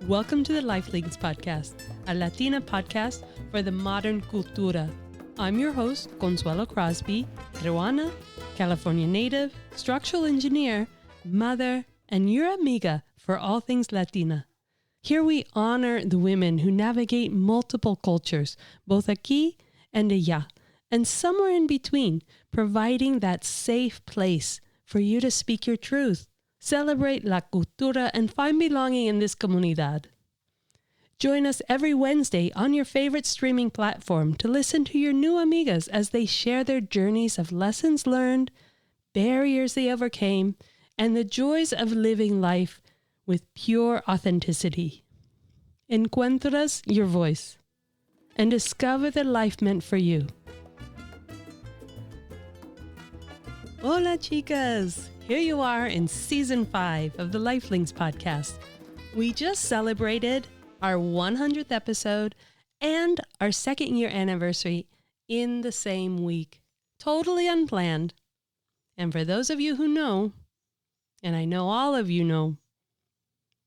Welcome to the Lifelinks podcast, a Latina podcast for the modern cultura. I'm your host, Consuelo Crosby, Peruana, California native, structural engineer, mother, and your amiga for all things Latina. Here we honor the women who navigate multiple cultures, both aquí and allá, and somewhere in between, providing that safe place for you to speak your truth, celebrate la cultura, and find belonging in this comunidad. Join us every Wednesday on your favorite streaming platform to listen to your new amigas as they share their journeys of lessons learned, barriers they overcame, and the joys of living life with pure authenticity. Encuentras your voice and discover the life meant for you. Hola, chicas! Here you are in Season 5 of the Lifelinks podcast. We just celebrated our 100th episode and our second year anniversary in the same week. Totally unplanned. And for those of you who know, and I know all of you know,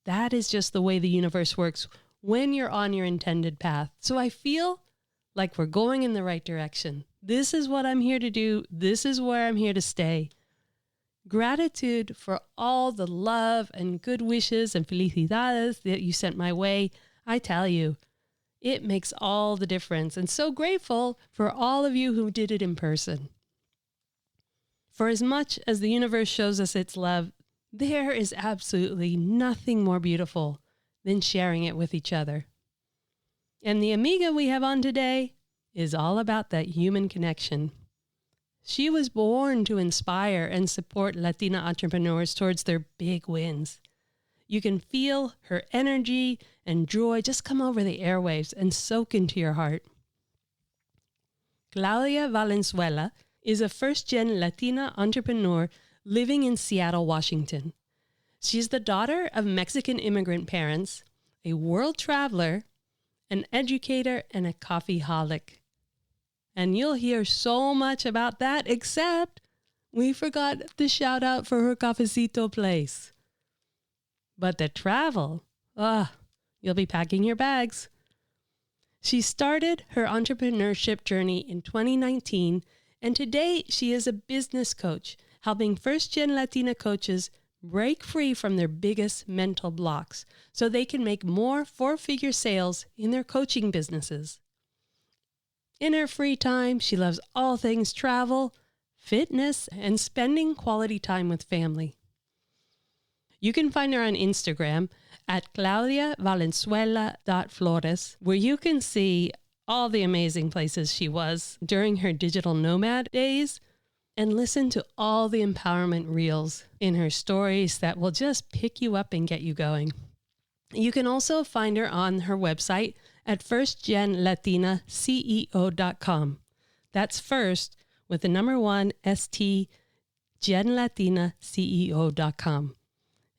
that is just the way the universe works when you're on your intended path. So I feel like we're going in the right direction. This is what I'm here to do. This is where I'm here to stay. Gratitude for all the love and good wishes and felicidades that you sent my way. I tell you, it makes all the difference. And so grateful for all of you who did it in person. For as much as the universe shows us its love, there is absolutely nothing more beautiful than sharing it with each other. And the amiga we have on today is all about that human connection. She was born to inspire and support Latina entrepreneurs towards their big wins. You can feel her energy and joy just come over the airwaves and soak into your heart. Claudia Valenzuela is a first-gen Latina entrepreneur living in Seattle, Washington. She's the daughter of Mexican immigrant parents, a world traveler, an educator, and a coffeeholic. And you'll hear so much about that, except we forgot the shout out for her cafecito place. But the travel, you'll be packing your bags. She started her entrepreneurship journey in 2019, and today she is a business coach, helping first-gen Latina coaches break free from their biggest mental blocks so they can make more four-figure sales in their coaching businesses. In her free time, she loves all things travel, fitness, and spending quality time with family. You can find her on Instagram at claudiavalenzuela.flores, where you can see all the amazing places she was during her digital nomad days and listen to all the empowerment reels in her stories that will just pick you up and get you going. You can also find her on her website at firstgenlatinaceo.com. That's first with the number 1 ST genlatinaceo.com.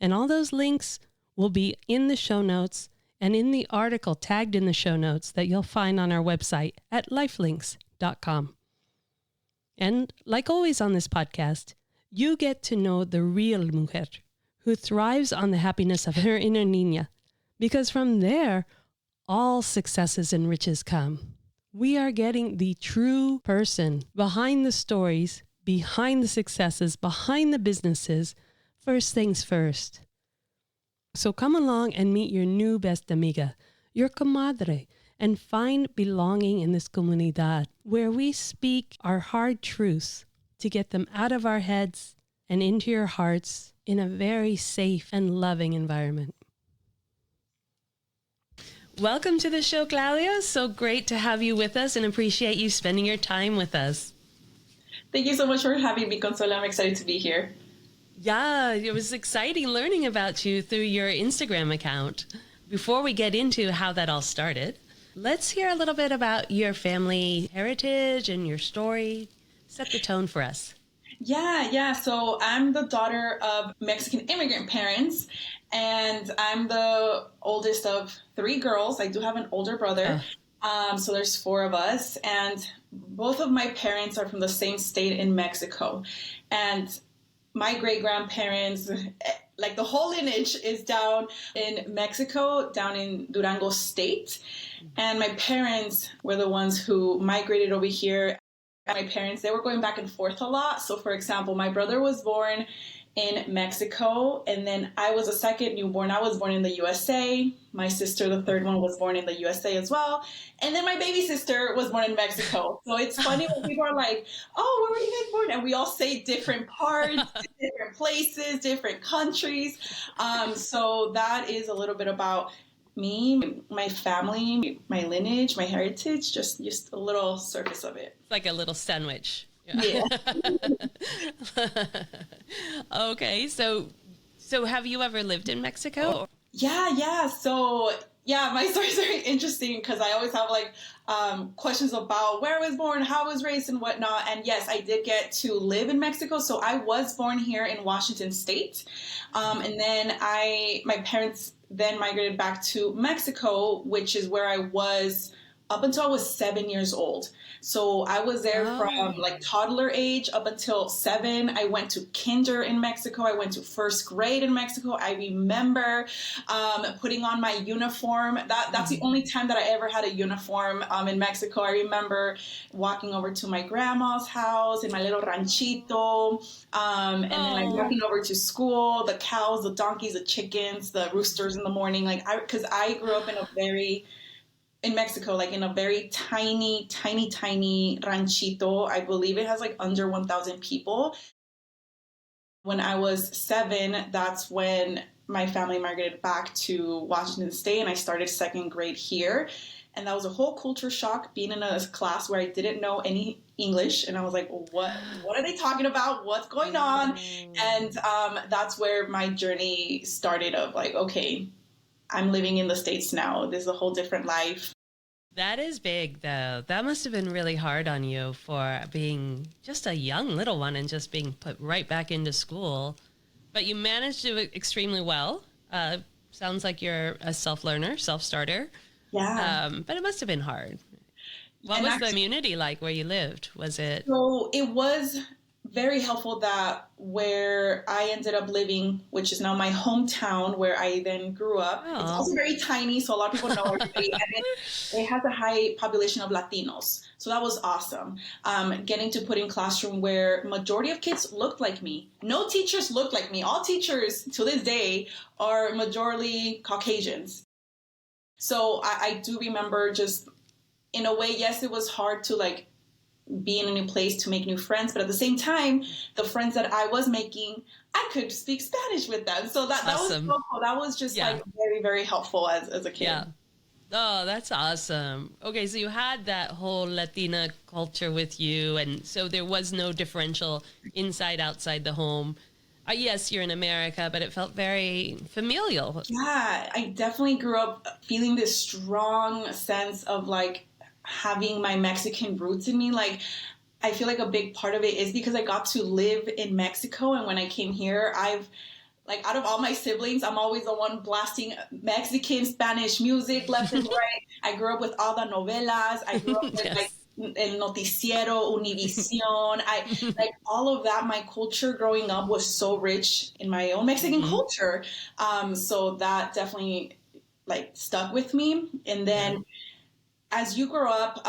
And all those links will be in the show notes and in the article tagged in the show notes that you'll find on our website at lifelinks.com. And like always on this podcast, you get to know the real mujer who thrives on the happiness of her inner niña, because from there, all successes and riches come. We are getting the true person behind the stories, behind the successes, behind the businesses. First things first. So come along and meet your new best amiga, your comadre, and find belonging in this comunidad where we speak our hard truths to get them out of our heads and into your hearts in a very safe and loving environment. Welcome to the show, Claudia. So great to have you with us and appreciate you spending your time with us. Thank you so much for having me, Consuelo. I'm excited to be here. Yeah, it was exciting learning about you through your Instagram account. Before we get into how that all started, let's hear a little bit about your family heritage and your story. Set the tone for us. Yeah. So I'm the daughter of Mexican immigrant parents, and I'm the oldest of 3 girls. I do have an older brother. So there's 4 of us, and both of my parents are from the same state in Mexico. And my great-grandparents, like the whole lineage is down in Mexico, down in Durango state. And my parents were the ones who migrated over here. My parents, they were going back and forth a lot. So for example, my brother was born in Mexico, and then I was a second newborn. I was born in the USA. My sister, the third one, was born in the USA as well. And then my baby sister was born in Mexico. So it's funny when people are like, oh, where were you guys born? And we all say different parts, different places, different countries. So that is a little bit about me, my family, my lineage, my heritage, just a little surface of it. It's like a little sandwich. Yeah. Okay, so have you ever lived in Mexico? Yeah. So yeah, my story is very interesting because I always have like questions about where I was born, how I was raised, and whatnot. And yes, I did get to live in Mexico. So I was born here in Washington State, and then my parents then migrated back to Mexico, which is where I was up until I was 7 years old. So I was there from like toddler age up until 7. I went to kinder in Mexico. I went to first grade in Mexico. I remember putting on my uniform. That's the only time that I ever had a uniform in Mexico. I remember walking over to my grandma's house in my little ranchito, and then like walking over to school, the cows, the donkeys, the chickens, the roosters in the morning. Like because I grew up in Mexico, like in a very tiny ranchito. I believe it has like under 1,000 people. When I was 7, that's when my family migrated back to Washington State, and I started second grade here. And that was a whole culture shock, being in a class where I didn't know any English. And I was like, what are they talking about? What's going on? And that's where my journey started of like, okay, I'm living in the States now. This is a whole different life. That is big, though. That must have been really hard on you for being just a young little one and just being put right back into school. But you managed to do it extremely well. Sounds like you're a self-learner, self-starter. Yeah. But it must have been hard. What was the community like where you lived? Was it? So it was very helpful that where I ended up living, which is now my hometown where I then grew up. Oh. It's also very tiny, so a lot of people know everybody. And it has a high population of Latinos. So that was awesome. Getting to put in classroom where majority of kids looked like me. No teachers looked like me. All teachers to this day are majority Caucasians. So I do remember just in a way, yes, it was hard to like be in a new place to make new friends, but at the same time, the friends that I was making, I could speak Spanish with them. So that was so cool. That was just like very, very helpful as a kid. Yeah. Oh, that's awesome. Okay, so you had that whole Latina culture with you, and so there was no differential inside, outside the home. Yes, you're in America, but it felt very familial. Yeah, I definitely grew up feeling this strong sense of like having my Mexican roots in me. Like, I feel like a big part of it is because I got to live in Mexico. And when I came here, like, out of all my siblings, I'm always the one blasting Mexican, Spanish music left and right. I grew up with all the novelas. I grew up with like El Noticiero, Univision. Like all of that. My culture growing up was so rich in my own Mexican culture. So that definitely like stuck with me. And then as you grow up,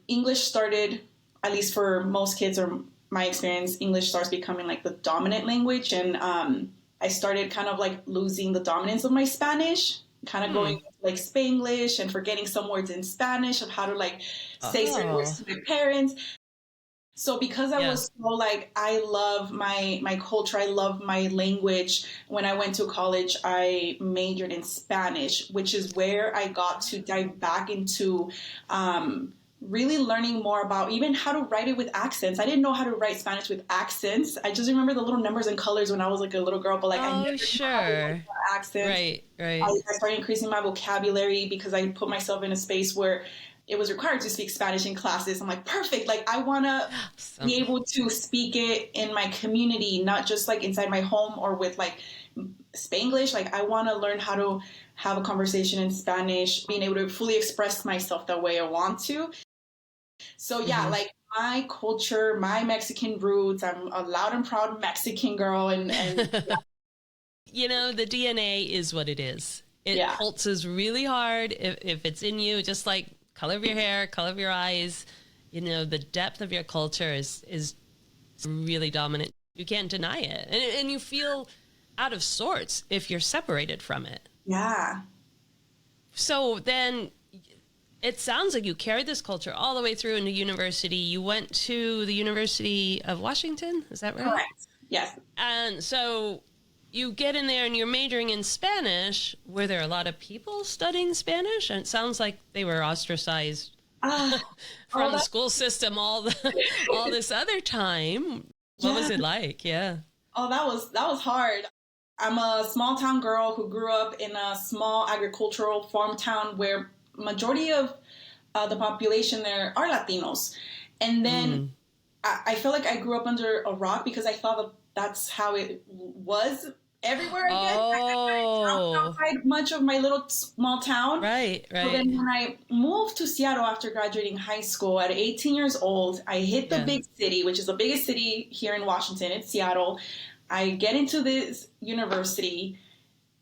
English started, at least for most kids or my experience, English starts becoming like the dominant language. And I started kind of like losing the dominance of my Spanish, kind of going like Spanglish and forgetting some words in Spanish of how to like say certain words to my parents. So because I was so like, I love my culture, I love my language. When I went to college, I majored in Spanish, which is where I got to dive back into really learning more about even how to write it with accents. I didn't know how to write Spanish with accents. I just remember the little numbers and colors when I was like a little girl, but like I never knew how to write accents. Right. I started increasing my vocabulary because I put myself in a space where it was required to speak Spanish in classes. I'm like, perfect. Like, I want to be able to speak it in my community, not just like inside my home or with like Spanglish. Like, I want to learn how to have a conversation in Spanish, being able to fully express myself the way I want to. So yeah, like my culture, my Mexican roots, I'm a loud and proud Mexican girl. And The DNA is what it is. It pulses really hard if it's in you, just like color of your hair, color of your eyes. The depth of your culture is really dominant. You can't deny it. And you feel out of sorts if you're separated from it. Yeah. So then it sounds like you carried this culture all the way through into university. You went to the University of Washington. Is that right? Correct. Yes. And so you get in there and you're majoring in Spanish. Were there a lot of people studying Spanish? And it sounds like they were ostracized from the school system all this other time. What was it like? Yeah. Oh, that was hard. I'm a small town girl who grew up in a small agricultural farm town where majority of the population there are Latinos. And then I feel like I grew up under a rock because I thought that that's how it was everywhere again. Oh. Outside much of my little small town. Right. So then when I moved to Seattle after graduating high school at 18 years old, I hit the big city, which is the biggest city here in Washington. It's Seattle. I get into this university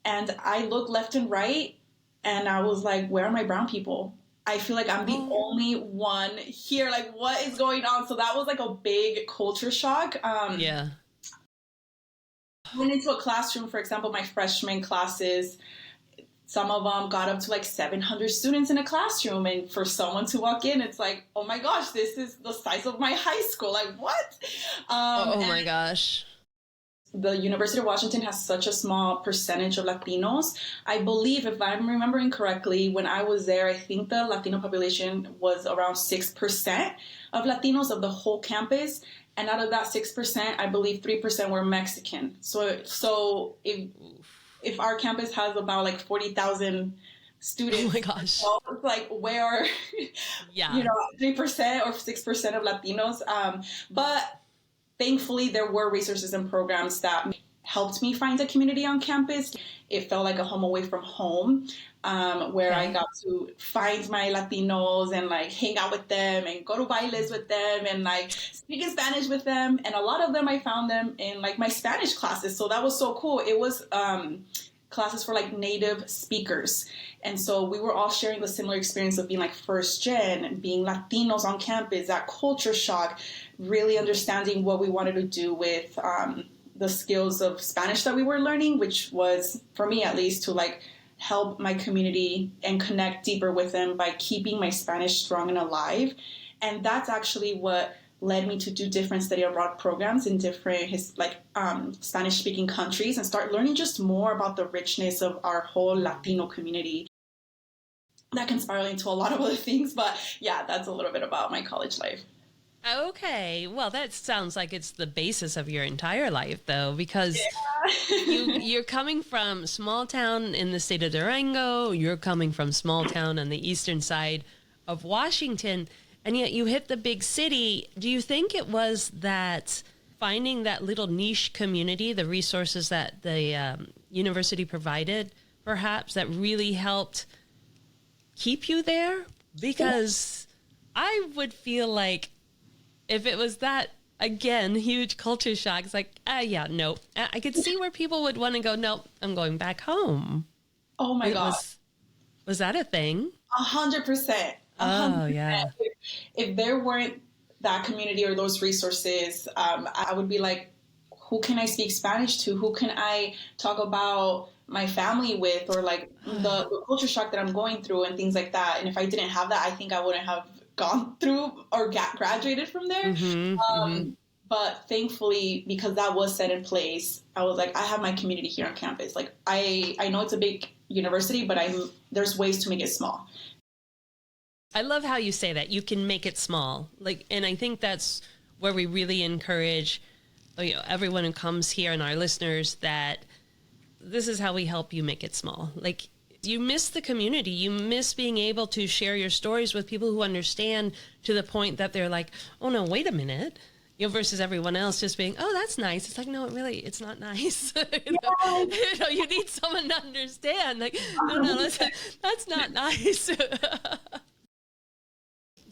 and I look left and right and I was like, where are my brown people? I feel like I'm the only one here. Like, what is going on? So that was like a big culture shock. Yeah. Went into a classroom, for example, my freshman classes, some of them got up to like 700 students in a classroom. And for someone to walk in, it's like, oh my gosh, this is the size of my high school. Like, what? Oh my gosh. The University of Washington has such a small percentage of Latinos. I believe, if I'm remembering correctly, when I was there, I think the Latino population was around 6% of Latinos of the whole campus. And out of that 6%, I believe 3% were Mexican. So if our campus has about like 40,000 students, oh my gosh, so it's like where are 3% or 6% of Latinos? But thankfully, there were resources and programs that helped me find a community on campus. It felt like a home away from home, where I got to find my Latinos and like hang out with them and go to bailes with them and like speak in Spanish with them. And a lot of them, I found them in like my Spanish classes. So that was so cool. It was classes for like native speakers. And so we were all sharing the similar experience of being like first gen, being Latinos on campus, that culture shock, really understanding what we wanted to do with the skills of Spanish that we were learning, which was, for me at least, to like help my community and connect deeper with them by keeping my Spanish strong and alive. And that's actually what led me to do different study abroad programs in different Spanish-speaking countries and start learning just more about the richness of our whole Latino community. That can spiral into a lot of other things, but yeah, that's a little bit about my college life. Okay, well, that sounds like it's the basis of your entire life, though, because you're coming from small town in the state of Durango, you're coming from small town on the eastern side of Washington, and yet you hit the big city. Do you think it was that finding that little niche community, the resources that the university provided, perhaps, that really helped keep you there? Because I would feel like if it was that, again, huge culture shock, it's like, no. I could see where people would want to go, no, I'm going back home. Oh my God. Was that a thing? 100%. Oh, yeah. If there weren't that community or those resources, I would be like, who can I speak Spanish to? Who can I talk about my family with, or like the culture shock that I'm going through and things like that? And if I didn't have that, I think I wouldn't have gone through or graduated from there. But thankfully, because that was set in place, I was like, I have my community here on campus. Like, I know it's a big university, but there's ways to make it small. I love how you say that. You can make it small. And I think that's where we really encourage everyone who comes here and our listeners that this is how we help you make it small. Like, you miss the community. You miss being able to share your stories with people who understand to the point that they're like, oh no, wait a minute. Versus everyone else just being, oh, that's nice. It's like, no, it's not nice. You need someone to understand. Like, no, that's not nice.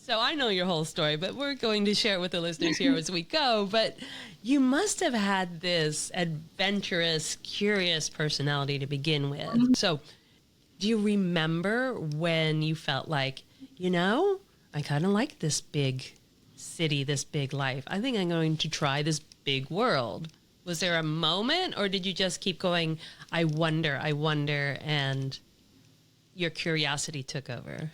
So I know your whole story, but we're going to share it with the listeners here as we go. But you must have had this adventurous, curious personality to begin with. So do you remember when you felt like, I kind of like this big city, this big life. I think I'm going to try this big world. Was there a moment, or did you just keep going, I wonder, and your curiosity took over?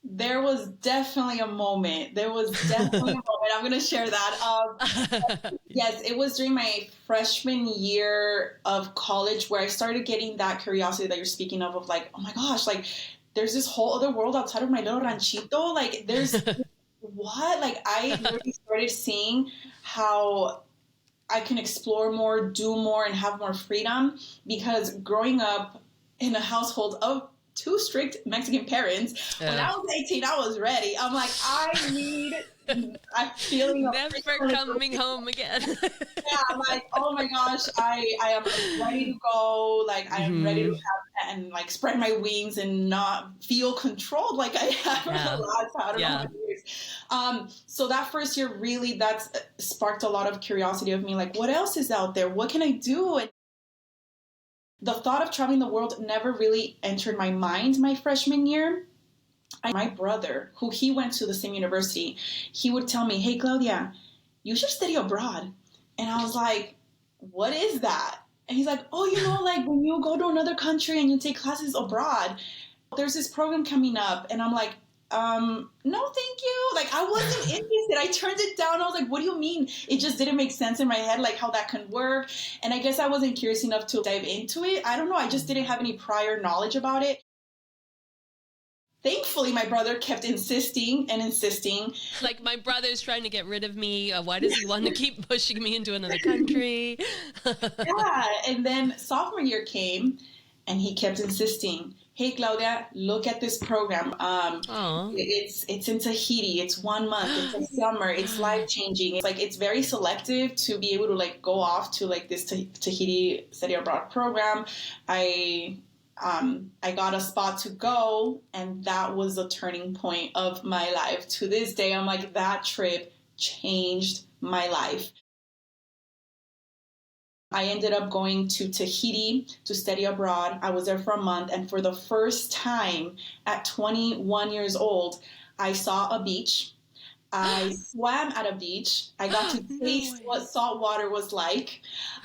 There was definitely a moment. I'm going to share that. Yes, it was during my freshman year of college where I started getting that curiosity that you're speaking of like, oh my gosh, like there's this whole other world outside of my little ranchito. Like there's what? Like I really started seeing how I can explore more, do more, and have more freedom, because growing up in a household of two strict Mexican parents, when I was 18, I was ready. I'm like, I'm feeling never coming home again. Yeah, I'm like, oh my gosh, I am ready to go. Like, I am ready to have and like spread my wings and not feel controlled like I have for the last, I don't know how many years. So that first year that's sparked a lot of curiosity of me. Like, what else is out there? What can I do? And the thought of traveling the world never really entered my mind my freshman year. My brother, who he went to the same university, he would tell me, hey, Claudia, you should study abroad. And I was like, what is that? And he's like, oh, like when you go to another country and you take classes abroad, there's this program coming up. And I'm like, no, thank you. Like, I wasn't interested. I turned it down. I was like, what do you mean? It just didn't make sense in my head, like how that can work. And I guess I wasn't curious enough to dive into it. I don't know. I just didn't have any prior knowledge about it. Thankfully, my brother kept insisting. Like, my brother's trying to get rid of me. Why does he want to keep pushing me into another country? Yeah. And then sophomore year came and he kept insisting. Hey, Claudia, look at this program. It's in Tahiti. It's 1 month. It's a summer. It's life-changing. It's like, it's very selective to be able to like go off to like this Tahiti study abroad program. I got a spot to go, and that was the turning point of my life. To this day, I'm like, that trip changed my life. I ended up going to Tahiti to study abroad. I was there for a month, and for the first time at 21 years old, I saw a beach. I swam at a beach. I got to taste what salt water was like.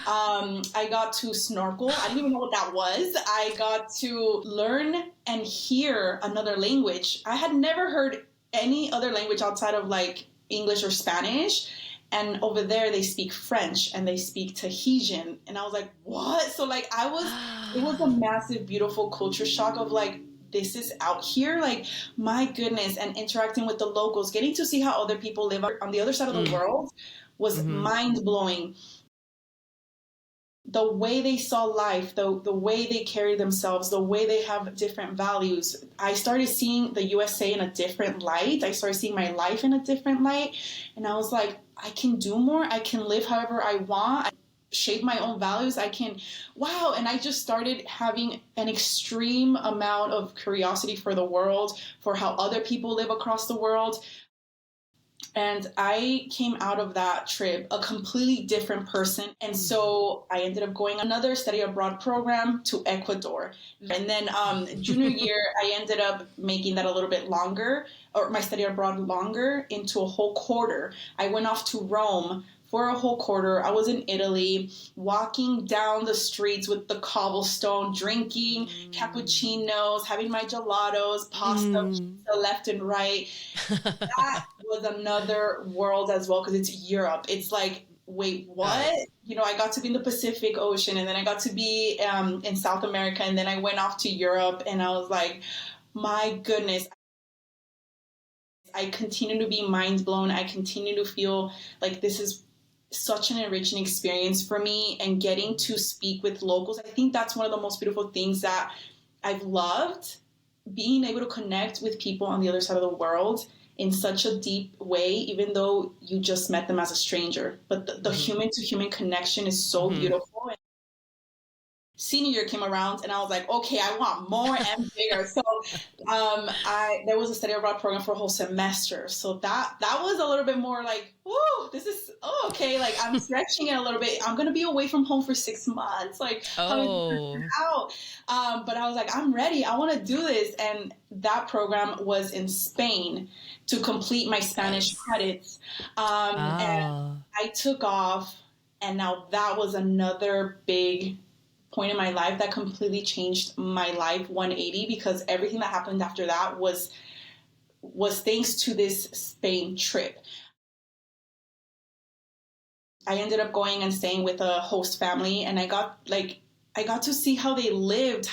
I got to snorkel. I didn't even know what that was. I got to learn and hear another language. I had never heard any other language outside of like English or Spanish. And over there, they speak French and they speak Tahitian. And I was like, what? So like it was a massive, beautiful culture shock of like, this is out here, like, my goodness. And interacting with the locals, getting to see how other people live on the other side of the world was mind-blowing. The way they saw life, the way they carry themselves, the way they have different values. I started seeing the USA in a different light. I started seeing my life in a different light. And I was like, I can do more. I can live however I want. Shape my own values. And I just started having an extreme amount of curiosity for the world, for how other people live across the world. And I came out of that trip a completely different person. And so I ended up going another study abroad program to Ecuador. And then junior year, I ended up making that a little bit longer, or my study abroad longer, into a whole quarter. I went off to Rome for a whole quarter. I was in Italy, walking down the streets with the cobblestone, drinking cappuccinos, having my gelatos, pasta, pizza left and right. That was another world as well, because it's Europe. It's like, wait, what? I got to be in the Pacific Ocean, and then I got to be in South America, and then I went off to Europe, and I was like, my goodness. I continue to be mind blown. I continue to feel like this is such an enriching experience for me, and getting to speak with locals. I think that's one of the most beautiful things that I've loved, being able to connect with people on the other side of the world in such a deep way, even though you just met them as a stranger. But the human to human connection is so beautiful. senior year came around and I was like, okay, I want more and bigger. So there was a study abroad program for a whole semester. So that was a little bit more like, whoa, this is okay. Like I'm stretching it a little bit. I'm going to be away from home for 6 months. Like how is this gonna work out? But I was like, I'm ready. I want to do this. And that program was in Spain to complete my Spanish credits. And I took off, and now that was another big point in my life that completely changed my life 180, because everything that happened after that was thanks to this Spain trip. I ended up going and staying with a host family, and I got to see how they lived,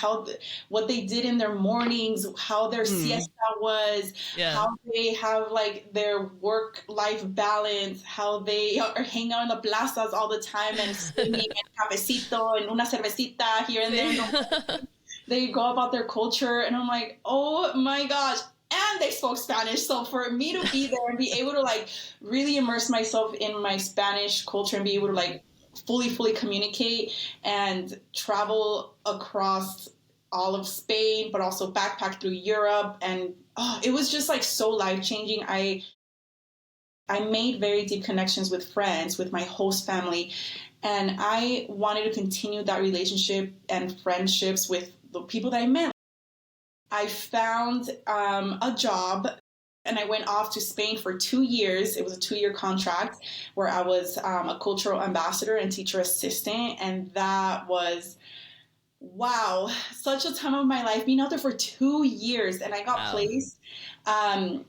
what they did in their mornings, how their siesta was, how they have like their work-life balance, how they are hanging out in the plazas all the time and singing and cafecito and una cervecita here and there. They go about their culture, and I'm like, oh my gosh. And they spoke Spanish. So for me to be there and be able to like really immerse myself in my Spanish culture and be able to like fully communicate and travel across all of Spain, but also backpack through Europe. And it was just like so life-changing. I made very deep connections with friends, with my host family. And I wanted to continue that relationship and friendships with the people that I met. I found a job, and I went off to Spain for 2 years. It was a 2-year contract where I was a cultural ambassador and teacher assistant. And that was, wow, such a time of my life, being out there for 2 years. And I got placed and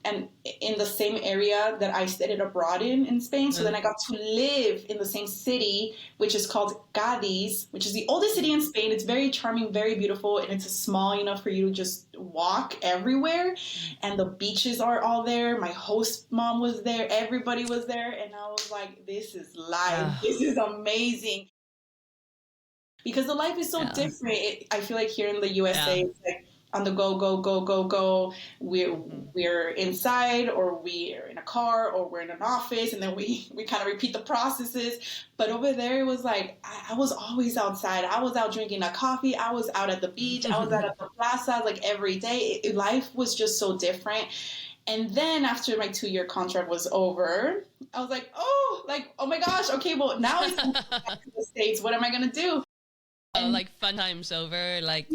in the same area that I studied abroad in Spain. So then I got to live in the same city, which is called Cádiz, which is the oldest city in Spain. It's very charming, very beautiful, and it's small enough for you to just walk everywhere. And the beaches are all there. My host mom was there. Everybody was there. And I was like, this is life. This is amazing. Because the life is so different. I feel like here in the USA, it's like on the go. We're inside, or we're in a car, or we're in an office, and then we kind of repeat the processes. But over there, it was like I was always outside. I was out drinking a coffee. I was out at the beach. I was out at the plaza, like every day. Life was just so different. And then after my 2-year contract was over, I was like, oh my gosh, okay, well now it's time to go back to the States. What am I gonna do? Like fun time's over, like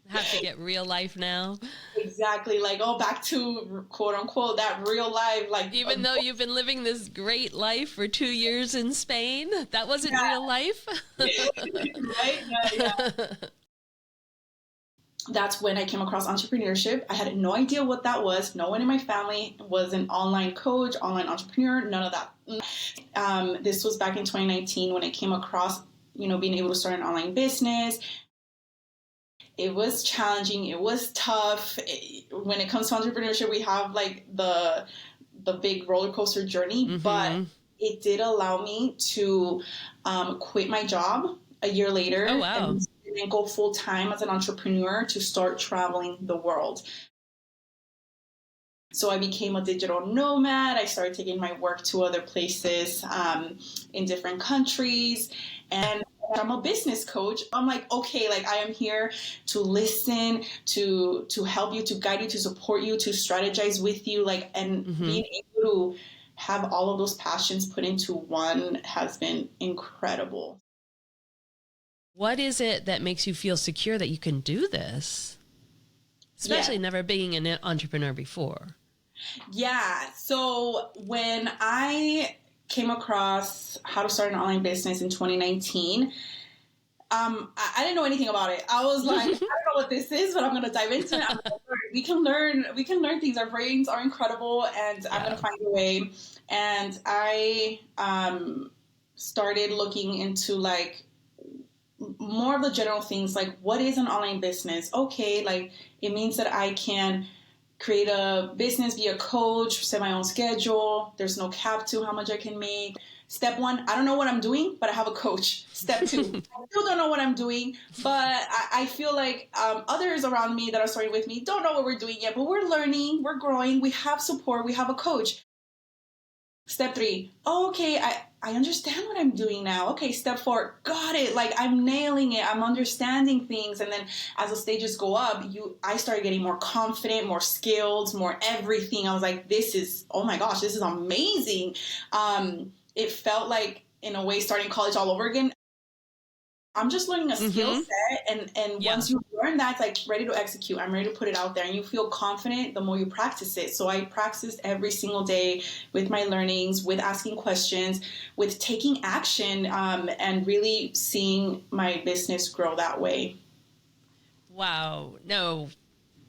have to get real life now. Exactly, like back to quote unquote that real life. Like even though you've been living this great life for 2 years in Spain, that wasn't real life. Right? Yeah. That's when I came across entrepreneurship. I had no idea what that was. No one in my family was an online coach, online entrepreneur, none of that. This was back in 2019 when I came across being able to start an online business. It was challenging. It was tough. When it comes to entrepreneurship, we have like the big roller coaster journey, but it did allow me to quit my job a year later and go full time as an entrepreneur to start traveling the world. So I became a digital nomad. I started taking my work to other places in different countries. And I'm a business coach. I'm like, okay, like I am here to listen, to help you, to guide you, to support you, to strategize with you, like, and being able to have all of those passions put into one has been incredible. What is it that makes you feel secure that you can do this? Especially never being an entrepreneur before. Yeah. So when I came across how to start an online business in 2019, I didn't know anything about it. I was like, I don't know what this is, but I'm going to dive into it. We can learn things. Our brains are incredible, and I'm going to find a way. And I started looking into like more of the general things, like what is an online business? Okay, like it means that I can create a business, be a coach, set my own schedule. There's no cap to how much I can make. Step 1, I don't know what I'm doing, but I have a coach. Step 2, I still don't know what I'm doing, but I feel like others around me that are starting with me don't know what we're doing yet, but we're learning, we're growing, we have support, we have a coach. Step 3, okay, I understand what I'm doing now. Okay, step 4, got it. Like I'm nailing it. I'm understanding things. And then as the stages go up, I started getting more confident, more skilled, more everything. I was like, this is, oh my gosh, this is amazing. It felt like in a way starting college all over again. I'm just learning a skill set, and once you learn that, it's like ready to execute. I'm ready to put it out there, and you feel confident the more you practice it. So I practiced every single day with my learnings, with asking questions, with taking action, and really seeing my business grow that way. Wow. No,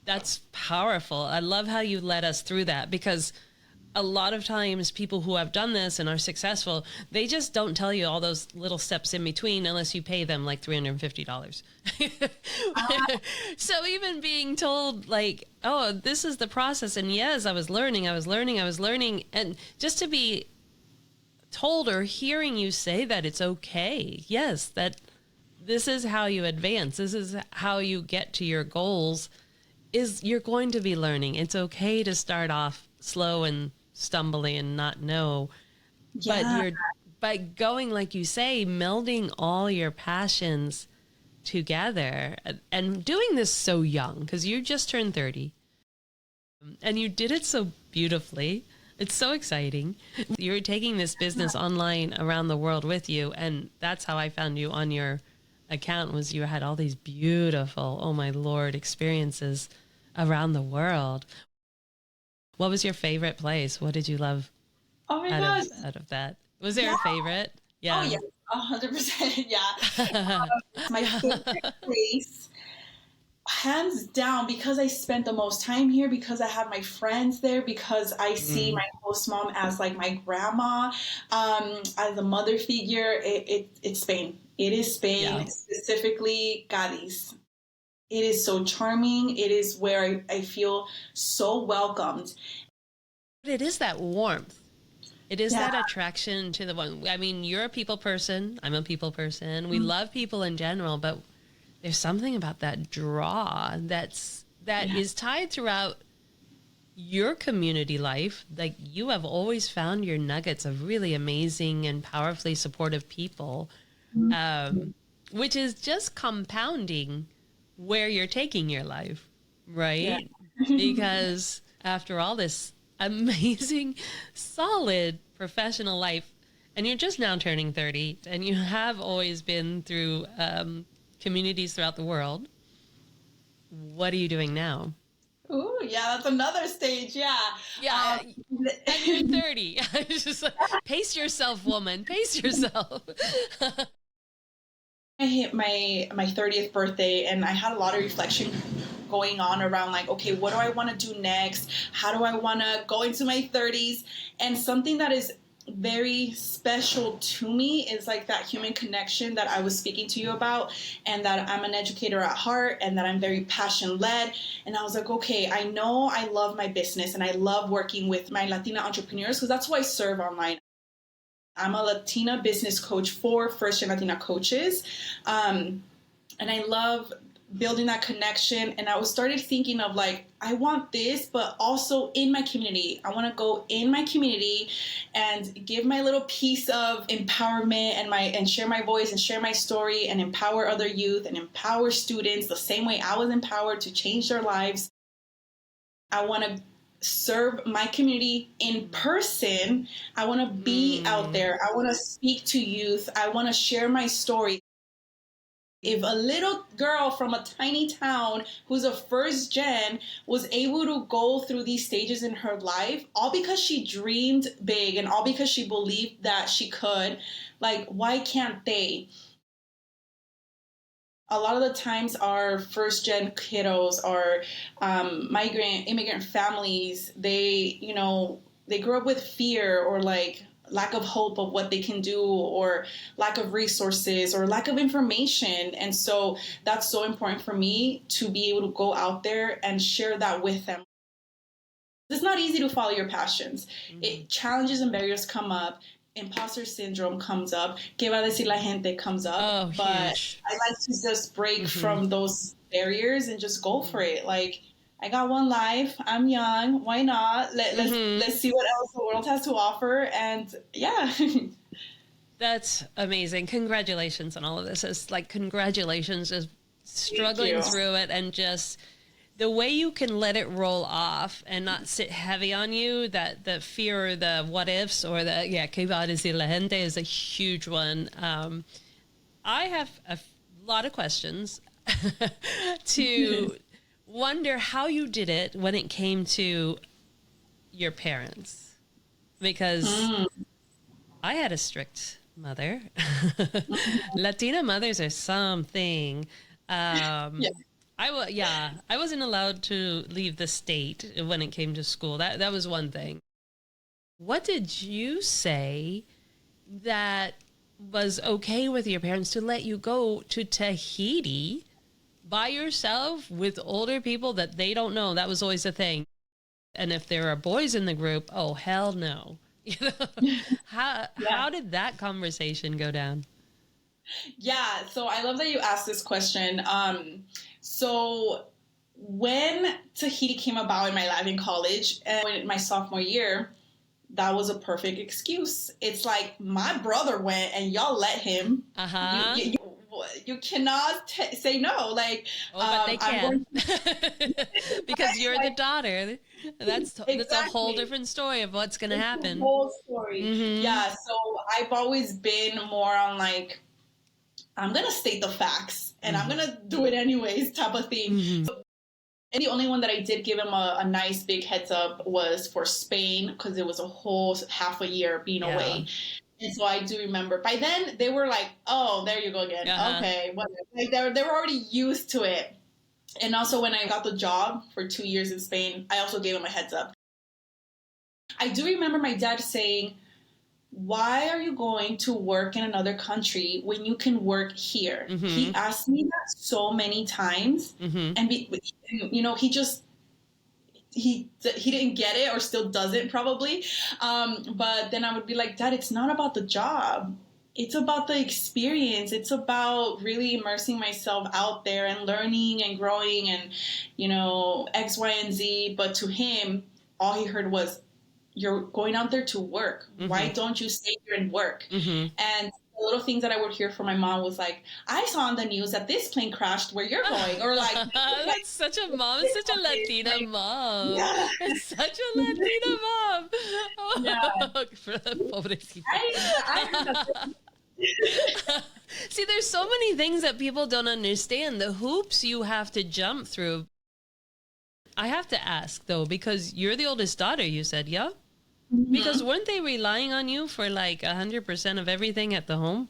that's powerful. I love how you led us through that, because a lot of times people who have done this and are successful, they just don't tell you all those little steps in between unless you pay them like $350. So even being told like, oh, this is the process. And yes, I was learning. And just to be told or hearing you say that it's okay. Yes, that this is how you advance. This is how you get to your goals, is you're going to be learning. It's okay to start off slow and stumbling and not know, but you're, by going, like you say, melding all your passions together and doing this so young, because you just turned 30 and you did it so beautifully. It's so exciting. You're taking this business online around the world with you, and that's how I found you on your account, was you had all these beautiful, oh my Lord, experiences around the world. What was your favorite place? What did you love out of that? Was there a favorite? Yeah. Oh, yeah. 100%. Yeah. My favorite place, hands down, because I spent the most time here, because I have my friends there, because I see my host mom as like my grandma, as a mother figure. It's Spain. It is Spain, specifically Cadiz. It is so charming. It is where I feel so welcomed. It is that warmth. It is that attraction to the one. I mean, you're a people person. I'm a people person. We love people in general, but there's something about that draw that is tied throughout your community life. Like, you have always found your nuggets of really amazing and powerfully supportive people, which is just compounding where you're taking your life, right? Because after all this amazing, solid professional life, and you're just now turning 30, and you have always been through communities throughout the world, what are you doing now? Ooh, yeah, that's another stage. Yeah. And you're 30. Just like, pace yourself, woman. Pace yourself. I hit my 30th birthday, and I had a lot of reflection going on around like, okay, what do I want to do next? How do I want to go into my 30s? And something that is very special to me is like that human connection that I was speaking to you about, and that I'm an educator at heart, and that I'm very passion led. And I was like, okay, I know I love my business, and I love working with my Latina entrepreneurs, because that's who I serve online. I'm a Latina business coach for first-gen Latina coaches. And I love building that connection. And I started thinking of like, I want this, but also in my community. I want to go in my community and give my little piece of empowerment and share my voice and share my story and empower other youth and empower students the same way I was empowered to change their lives. I want to serve my community in person. I want to be out there. I want to speak to youth. I want to share my story. If a little girl from a tiny town who's a first gen was able to go through these stages in her life, all because she dreamed big and all because she believed that she could, like, why can't they? A lot of the times our first gen kiddos are migrant, immigrant families. They grow up with fear or like lack of hope of what they can do, or lack of resources, or lack of information. And so that's so important for me to be able to go out there and share that with them. It's not easy to follow your passions. Challenges and barriers come up. Imposter syndrome comes up. ¿Qué va a decir la gente comes up. Oh, but huge. I like to just break from those barriers and just go for it. Like, I got one life. I'm young. Why not? Let's see what else the world has to offer. And yeah. That's amazing. Congratulations on all of this. It's like, congratulations, just struggling through it, and just the way you can let it roll off and not sit heavy on you, that the fear or the what ifs or the, que va a decir la gente is a huge one. I have a lot of questions to wonder how you did it when it came to your parents, because I had a strict mother. Latina mothers are something. I wasn't allowed to leave the state when it came to school. That was one thing. What did you say that was okay with your parents to let you go to Tahiti by yourself with older people that they don't know? That was always a thing. And if there are boys in the group, oh, hell no. You know, how did that conversation go down? Yeah, so I love that you asked this question. So when Tahiti came about in my life in college and in my sophomore year, that was a perfect excuse. It's like, my brother went and y'all let him. You cannot say no. Like, but they can. Because you're the daughter. That's a whole different story of what's going to happen. The whole story. Mm-hmm. Yeah. So I've always been more on like, I'm going to state the facts and I'm going to do it anyways type of thing. Mm-hmm. And the only one that I did give him a nice big heads up was for Spain, because it was a whole half a year being away. And so I do remember by then they were like, oh, there you go again. Okay. Whatever. Like they were already used to it. And also when I got the job for 2 years in Spain, I also gave him a heads up. I do remember my dad saying, why are you going to work in another country when you can work here? Mm-hmm. He asked me that so many times. Mm-hmm. And, he didn't get it, or still doesn't probably. But then I would be like, Dad, it's not about the job. It's about the experience. It's about really immersing myself out there and learning and growing and, X, Y, and Z. But to him, all he heard was, you're going out there to work. Mm-hmm. Why don't you stay here and work? Mm-hmm. And the little things that I would hear from my mom was like, I saw on the news that this plane crashed where you're going. Or like, that's such a mom, such a Latina mom. Yeah. It's such a Latina mom. Oh, yeah. See, there's so many things that people don't understand. The hoops you have to jump through. I have to ask, though, because you're the oldest daughter, you said, yeah? Mm-hmm. Because weren't they relying on you for like 100% of everything at the home?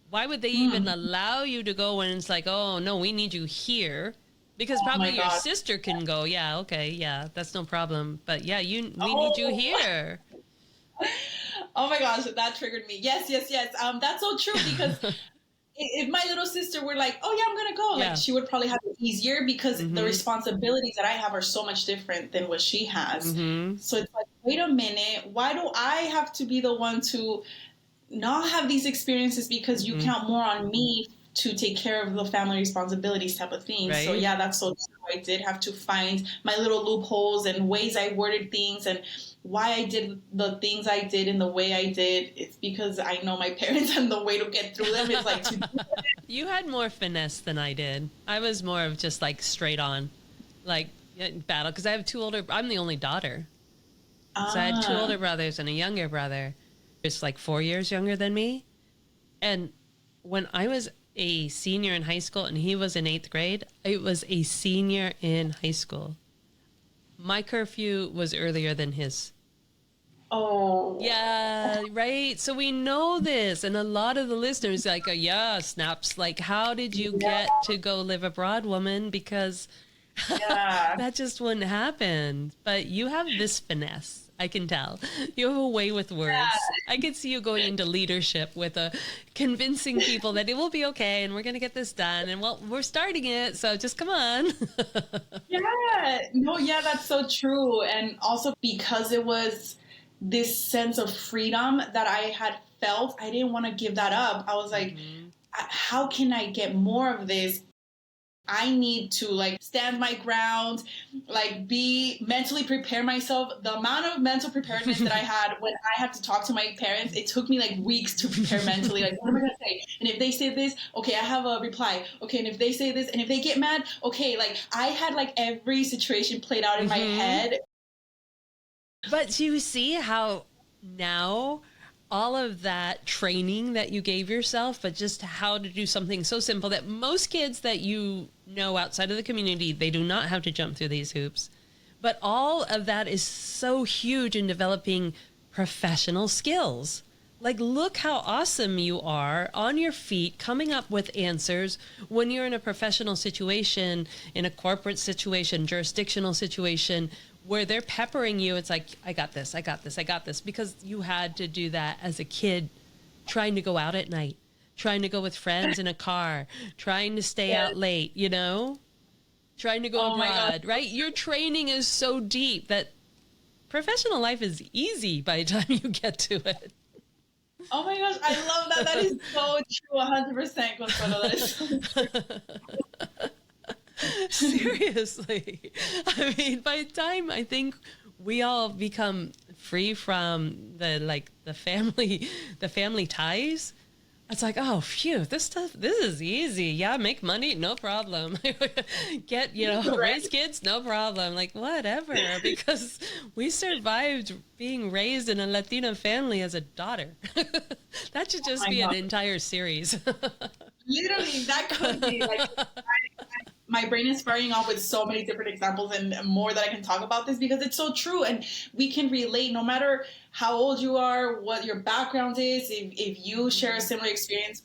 Why would they even allow you to go when it's like, oh, no, we need you here? Because probably your sister can go, yeah, okay, yeah, that's no problem. But yeah, we need you here. Oh my gosh, that triggered me. Yes. That's so true, because if my little sister were like, oh yeah, I'm going to go, like she would probably have it easier, because the responsibilities that I have are so much different than what she has. Mm-hmm. So it's like, wait a minute, why do I have to be the one to not have these experiences because you count more on me to take care of the family responsibilities type of thing. Right. So yeah, that's so true. I did have to find my little loopholes and ways I worded things and why I did the things I did in the way I did. It's because I know my parents, and the way to get through them is like to do it. You had more finesse than I did. I was more of just like straight on, like battle, because I have I'm the only daughter. So I had two older brothers and a younger brother. Just like 4 years younger than me. And when I was a senior in high school and he was in 8th grade, it was a senior in high school. My curfew was earlier than his. Oh. Yeah, right. So we know this. And a lot of the listeners like, snaps. Like, how did you get to go live abroad, woman? Because that just wouldn't happen. But you have this finesse. I can tell. You have a way with words. Yeah. I could see you going into leadership with convincing people that it will be okay and we're going to get this done. And we're starting it. So just come on. That's so true. And also because it was this sense of freedom that I had felt, I didn't want to give that up. I was like, how can I get more of this? I need to like stand my ground, like be mentally prepare myself. The amount of mental preparedness that I had when I had to talk to my parents, it took me like weeks to prepare mentally. Like, what am I going to say? And if they say this, okay, I have a reply. Okay. And if they say this, and if they get mad, okay, like I had like every situation played out in my head. But you see how now all of that training that you gave yourself, but just how to do something so simple that most kids that you know outside of the community, they do not have to jump through these hoops. But all of that is so huge in developing professional skills. Like, look how awesome you are on your feet, coming up with answers when you're in a professional situation, in a corporate situation, jurisdictional situation, where they're peppering you. It's like, I got this, I got this, I got this, because you had to do that as a kid, trying to go out at night, trying to go with friends in a car, trying to stay out late, you know, trying to go abroad, right? Your training is so deep that professional life is easy by the time you get to it. Oh my gosh, I love that. That is so true, 100%, Consuelo. That is so true. Seriously. I mean, by the time I think we all become free from the family ties, it's like, oh, phew, this is easy. Yeah, make money, no problem. Get, raise kids, no problem. Like, whatever, because we survived being raised in a Latina family as a daughter. That should just be an entire series. Literally, that could be like, my brain is firing off with so many different examples and more that I can talk about this because it's so true. And we can relate no matter how old you are, what your background is. If you share a similar experience,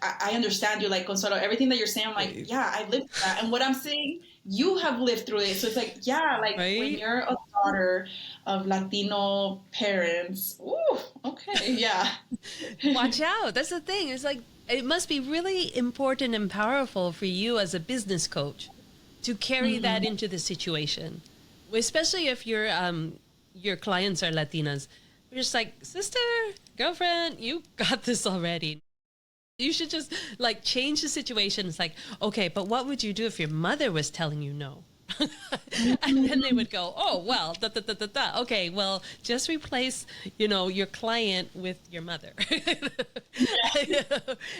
I understand you, like, Consuelo, everything that you're saying. I'm like, yeah, I lived through that. And what I'm saying, you have lived through it. So it's like, yeah, like when you're a daughter of Latino parents, ooh, okay, yeah. Watch out. That's the thing. It's like, it must be really important and powerful for you as a business coach to carry that into the situation, especially if your clients are Latinas. You're just like, sister, girlfriend, you got this already. You should just like change the situation. It's like, okay, but what would you do if your mother was telling you no? And then they would go, oh, well, okay, well, just replace, your client with your mother.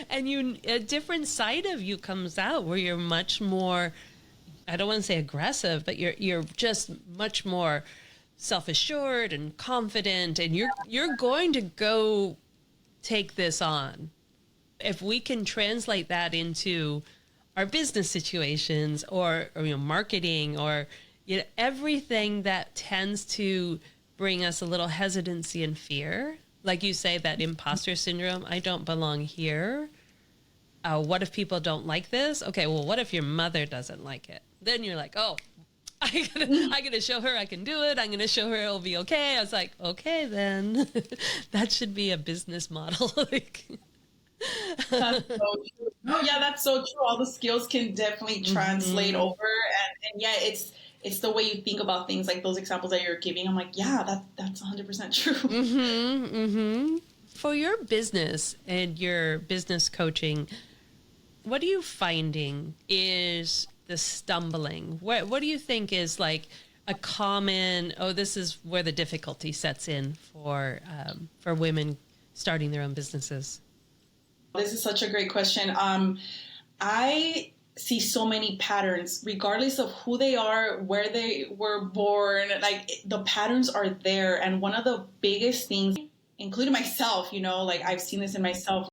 And a different side of you comes out where you're much more, I don't want to say aggressive, but you're just much more self-assured and confident, and you're going to go take this on. If we can translate that into our business situations or marketing or everything that tends to bring us a little hesitancy and fear, like you say, that imposter syndrome, I don't belong here. What if people don't like this? Okay, well, what if your mother doesn't like it? Then you're like, oh, I'm gonna show her I can do it. I'm gonna show her it'll be okay. I was like, okay, then that should be a business model. That's so true. No, yeah, that's so true. All the skills can definitely translate over, and yeah, it's the way you think about things. Like those examples that you're giving, I'm like, yeah, that's 100% true. For your business and your business coaching, what are you finding is the stumbling? What do you think is like a common? Oh, this is where the difficulty sets in for women starting their own businesses. This is such a great question. I see so many patterns, regardless of who they are, where they were born, like the patterns are there. And one of the biggest things, including myself, like I've seen this in myself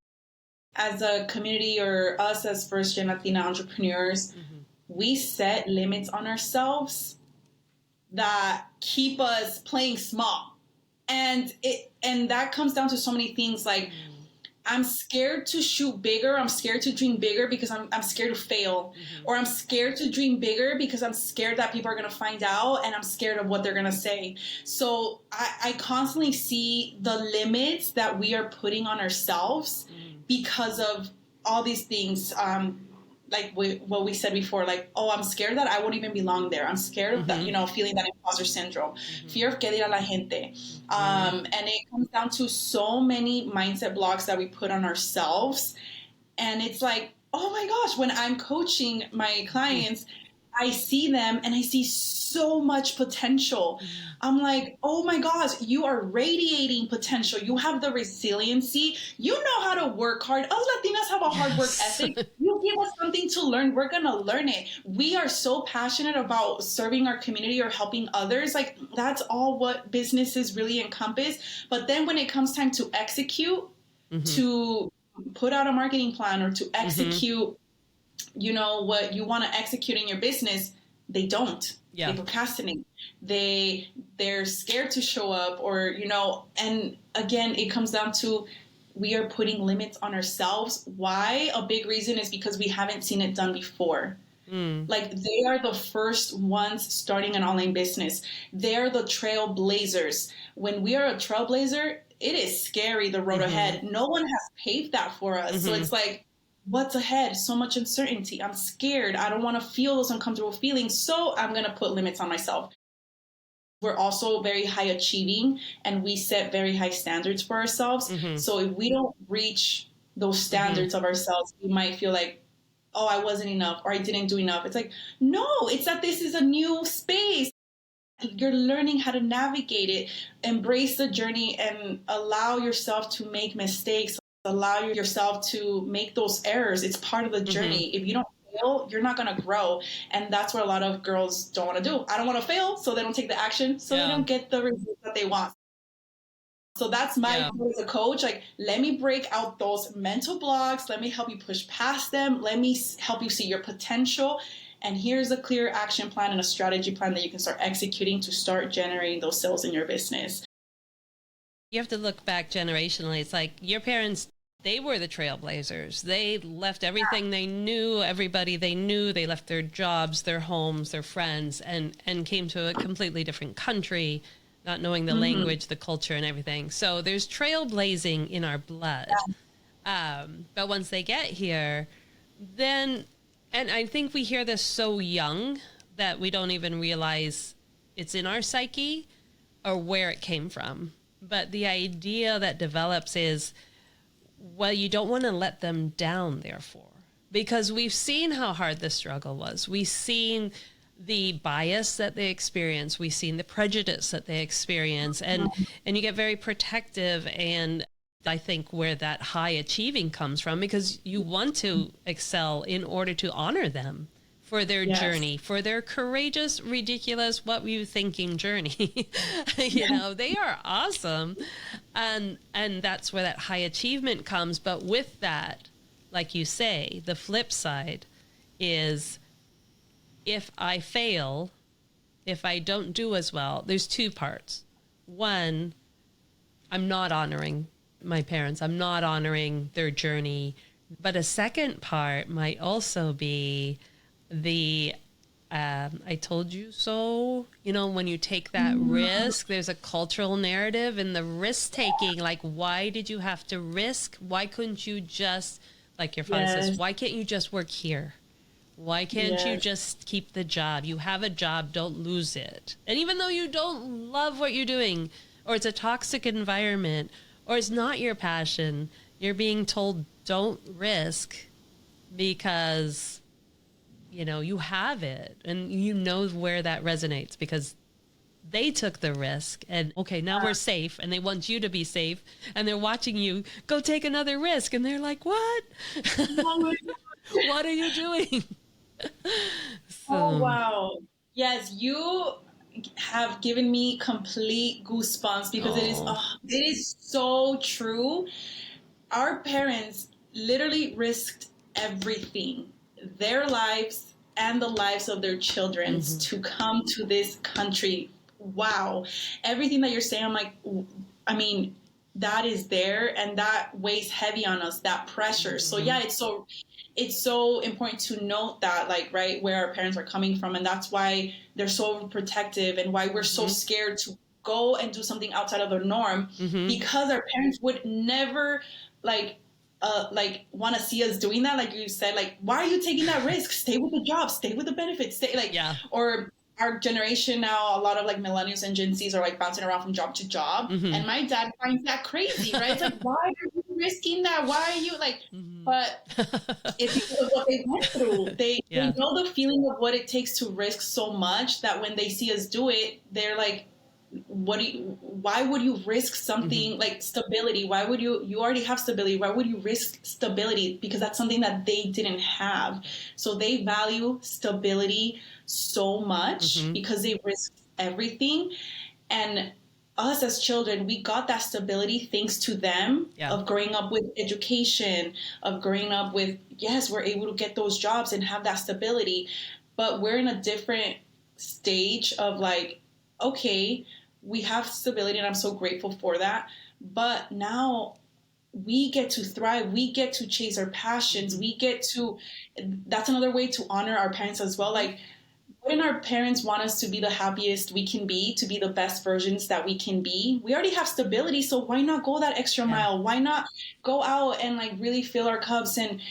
as a community or us as first-gen Latina entrepreneurs, we set limits on ourselves that keep us playing small. And that comes down to so many things like, I'm scared to shoot bigger. I'm scared to dream bigger because I'm scared to fail. Or I'm scared to dream bigger because I'm scared that people are going to find out and I'm scared of what they're going to say. So I constantly see the limits that we are putting on ourselves because of all these things. Like what we said before, like, oh, I'm scared that I won't even belong there. I'm scared of that, feeling that imposter syndrome, fear of que dirá la gente. And it comes down to so many mindset blocks that we put on ourselves. And it's like, oh my gosh, when I'm coaching my clients, I see them and I see so much potential. I'm like, oh my gosh, you are radiating potential. You have the resiliency. You know how to work hard. Us Latinas have a hard work ethic. You give us something to learn, we're going to learn it. We are so passionate about serving our community or helping others. Like, that's all what businesses really encompass. But then when it comes time to execute, to put out a marketing plan or to execute, you know, what you want to execute in your business, they don't. Yeah. They procrastinate. They're scared to show up, or, you know, and again, it comes down to, we are putting limits on ourselves. Why? A big reason is because we haven't seen it done before. Like, they are the first ones starting an online business. They're the trailblazers. When we are a trailblazer, it is scary, the road ahead. No one has paved that for us. So it's like, what's ahead? So much uncertainty. I'm scared. I don't want to feel those uncomfortable feelings. So I'm going to put limits on myself. We're also very high achieving, and we set very high standards for ourselves. So if we don't reach those standards of ourselves, we might feel like, oh, I wasn't enough, or I didn't do enough. It's like, no, it's that this is a new space. You're learning how to navigate it, embrace the journey, and allow yourself to make mistakes. Allow yourself to make those errors. It's part of the journey. If you don't fail, you're not going to grow. And that's what a lot of girls don't want to do. I don't want to fail, so they don't take the action, so they don't get the results that they want. So that's my goal as a coach. Like, let me break out those mental blocks. Let me help you push past them. Let me help you see your potential. And here's a clear action plan and a strategy plan that you can start executing to start generating those sales in your business. You have to look back generationally. It's like your parents, they were the trailblazers. They left everything they knew, everybody they knew. They left their jobs, their homes, their friends, and came to a completely different country, not knowing the language, the culture, and everything. So there's trailblazing in our blood. But once they get here, then, and I think we hear this so young that we don't even realize it's in our psyche or where it came from. But the idea that develops is, well, you don't want to let them down, therefore, because we've seen how hard the struggle was. We've seen the bias that they experience. We've seen the prejudice that they experience, and you get very protective. And I think where that high achieving comes from, because you want to excel in order to honor them for their journey, for their courageous, ridiculous, what were you thinking journey. You know, they are awesome. And that's where that high achievement comes. But with that, like you say, the flip side is, if I fail, if I don't do as well, there's two parts. One, I'm not honoring my parents. I'm not honoring their journey. But a second part might also be the I told you so. You know, when you take that risk, there's a cultural narrative in the risk taking. Like, why did you have to risk? Why couldn't you just, like your father says, why can't you just work here? Why can't you just keep the job? You have a job, don't lose it. And even though you don't love what you're doing, or it's a toxic environment, or it's not your passion, you're being told don't risk because, you know, you have it, and you know where that resonates because they took the risk, and okay, now we're safe, and they want you to be safe, and they're watching you go take another risk, and they're like, what? What are you doing? Oh, wow. Yes, you have given me complete goosebumps, because it is so true. Our parents literally risked everything, their lives and the lives of their children, to come to this country. Wow. Everything that you're saying, I'm like, I mean, that is there, and that weighs heavy on us, that pressure. So yeah, it's so important to note that, like, right, where our parents are coming from. And that's why they're so protective, and why we're so scared to go and do something outside of the norm, because our parents would never like want to see us doing that. Like you said, like, why are you taking that risk? Stay with the job, stay with the benefits, stay, like, or our generation now, a lot of like millennials and Gen Zs are like bouncing around from job to job. And my dad finds that crazy, right? It's like, why are you risking that? Why are you like, Mm-hmm. but it's because of what they went through. They Yeah. know the feeling of what it takes to risk so much that when they see us do it, they're like, why would you risk Mm-hmm. something like stability? Why would you already have stability? Why would you risk stability? Because that's something that they didn't have. So they value stability so much Mm-hmm. because they risked everything. And us as children, we got that stability thanks to them, Yeah. of growing up with education, of growing up with, yes, we're able to get those jobs and have that stability. But we're in a different stage of like, okay, we have stability and I'm so grateful for that. But now we get to thrive. We get to chase our passions. Mm-hmm. We get to, that's another way to honor our parents as well. Mm-hmm. Like, when our parents want us to be the happiest we can be, to be the best versions that we can be, we already have stability. So why not go that extra Yeah. mile? Why not go out and like really fill our cups and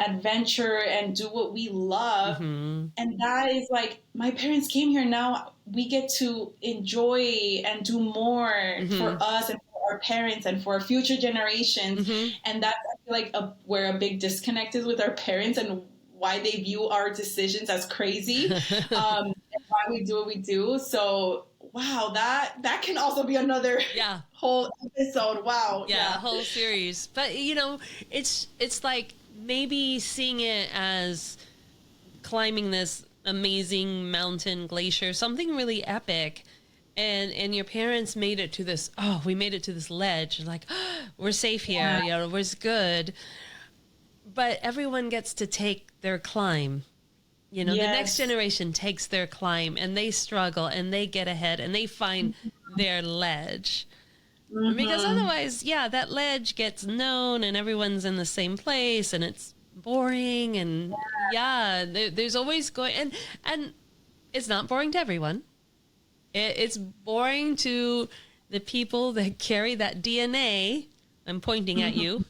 adventure and do what we love? Mm-hmm. And that is like, my parents came here. Now we get to enjoy and do more Mm-hmm. for us and for our parents and for our future generations. Mm-hmm. And that's, I feel like, where a big disconnect is with our parents, and why they view our decisions as crazy, and why we do what we do. So, wow, that can also be another Yeah. whole episode. Wow, Yeah, a yeah. whole series. But it's like maybe seeing it as climbing this amazing mountain glacier, something really epic. And your parents made it to this, oh, we made it to this ledge. Like, oh, we're safe here, Yeah. we're good. But everyone gets to take their climb. The next Yes. generation takes their climb and they struggle and they get ahead and they find their ledge. Because Mm-hmm. otherwise, yeah, that ledge gets known and everyone's in the same place and it's boring and yeah, there's always going and it's not boring to everyone. It's boring to the people that carry that DNA. I'm pointing at you.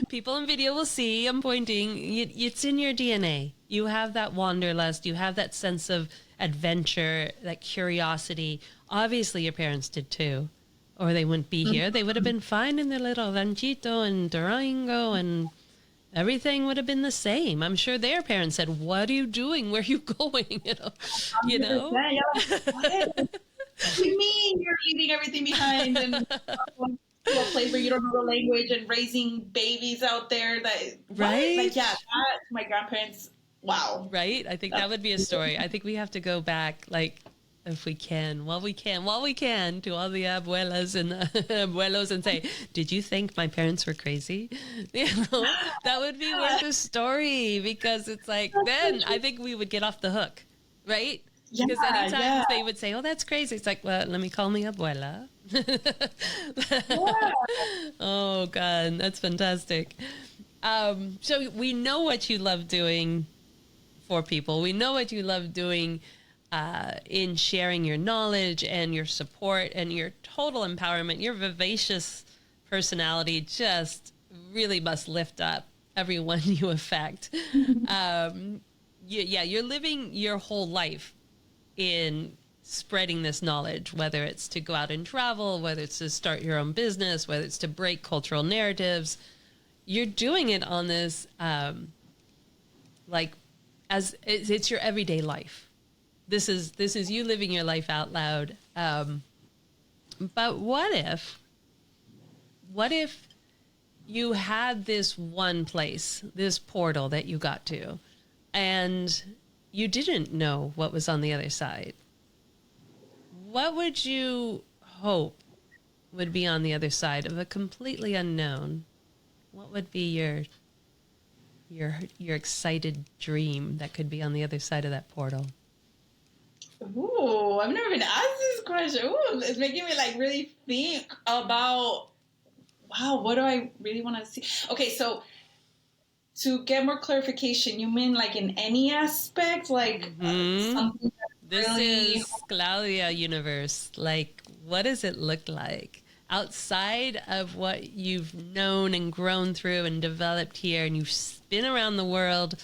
People in video will see I'm pointing. It's in your DNA. You have that wanderlust. You have that sense of adventure, that curiosity. Obviously, your parents did too, or they wouldn't be here. They would have been fine in their little ranchito in Durango, and everything would have been the same. I'm sure their parents said, "What are you doing? Where are you going?" You know. 100%. Yeah. What? What do you mean you're leaving everything behind and going to a place where you don't know the language and raising babies out there? That what? Like, yeah, Right? that my grandparents. Wow. Right? I think that That's would be a story. I think we have to go back, like, if we can, while we can, to all the abuelas and abuelos and say, "Did you think my parents were crazy?" You know, that would be yeah. worth a story because it's like then I think we would get off the hook, right? Yeah, Because anytime yeah, they would say, "Oh, that's crazy," it's like, "Well, let me call me abuela." yeah. Oh God, that's fantastic. So we know what you love doing for people. We know what you love doing in sharing your knowledge and your support and your total empowerment. Your vivacious personality just really must lift up everyone you affect. You're living your whole life in spreading this knowledge, whether it's to go out and travel, whether it's to start your own business, whether it's to break cultural narratives. You're doing it on this, like, as it's your everyday life. This is you living your life out loud. But what if you had this one place, this portal that you got to, and you didn't know what was on the other side? What would you hope would be on the other side of a completely unknown? What would be your excited dream that could be on the other side of that portal? Ooh, I've never been asked this question. Ooh, it's making me like really think about, wow, what do I really want to see? Okay, so to get more clarification, you mean like in any aspect, like Hmm. something that This really, is Claudia universe. Like, what does it look like outside of what you've known and grown through and developed here, and you've been around the world?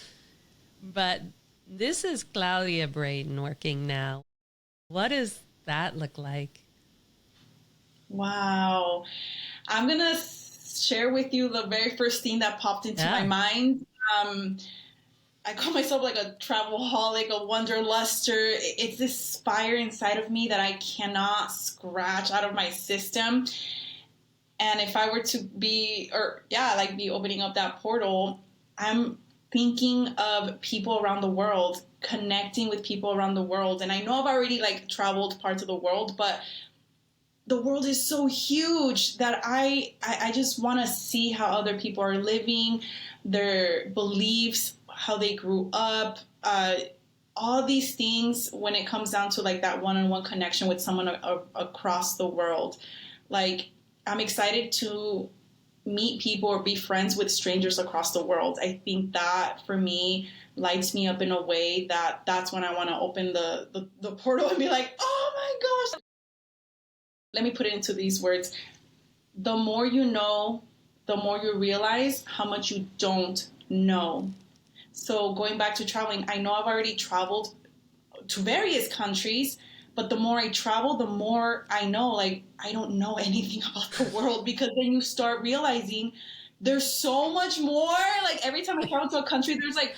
But this is Claudia Braden working now. What does that look like? wow. I'm gonna share with you the very first thing that popped into my mind. I call myself like a travelholic, a wanderluster. It's this fire inside of me that I cannot scratch out of my system. And if I were to be opening up that portal, I'm thinking of people around the world, connecting with people around the world. And I know I've already like traveled parts of the world, but the world is so huge that I just want to see how other people are living, their beliefs, how they grew up, all these things when it comes down to like that one-on-one connection with someone across the world. Like, I'm excited to meet people or be friends with strangers across the world. I think that for me lights me up in a way that's when I want to open the portal and be like, oh my gosh. Let me put it into these words. The more you know, the more you realize how much you don't know. So going back to traveling, I know I've already traveled to various countries, but the more I travel, the more I know, like, I don't know anything about the world, because then you start realizing there's so much more. Like, every time I travel to a country, there's like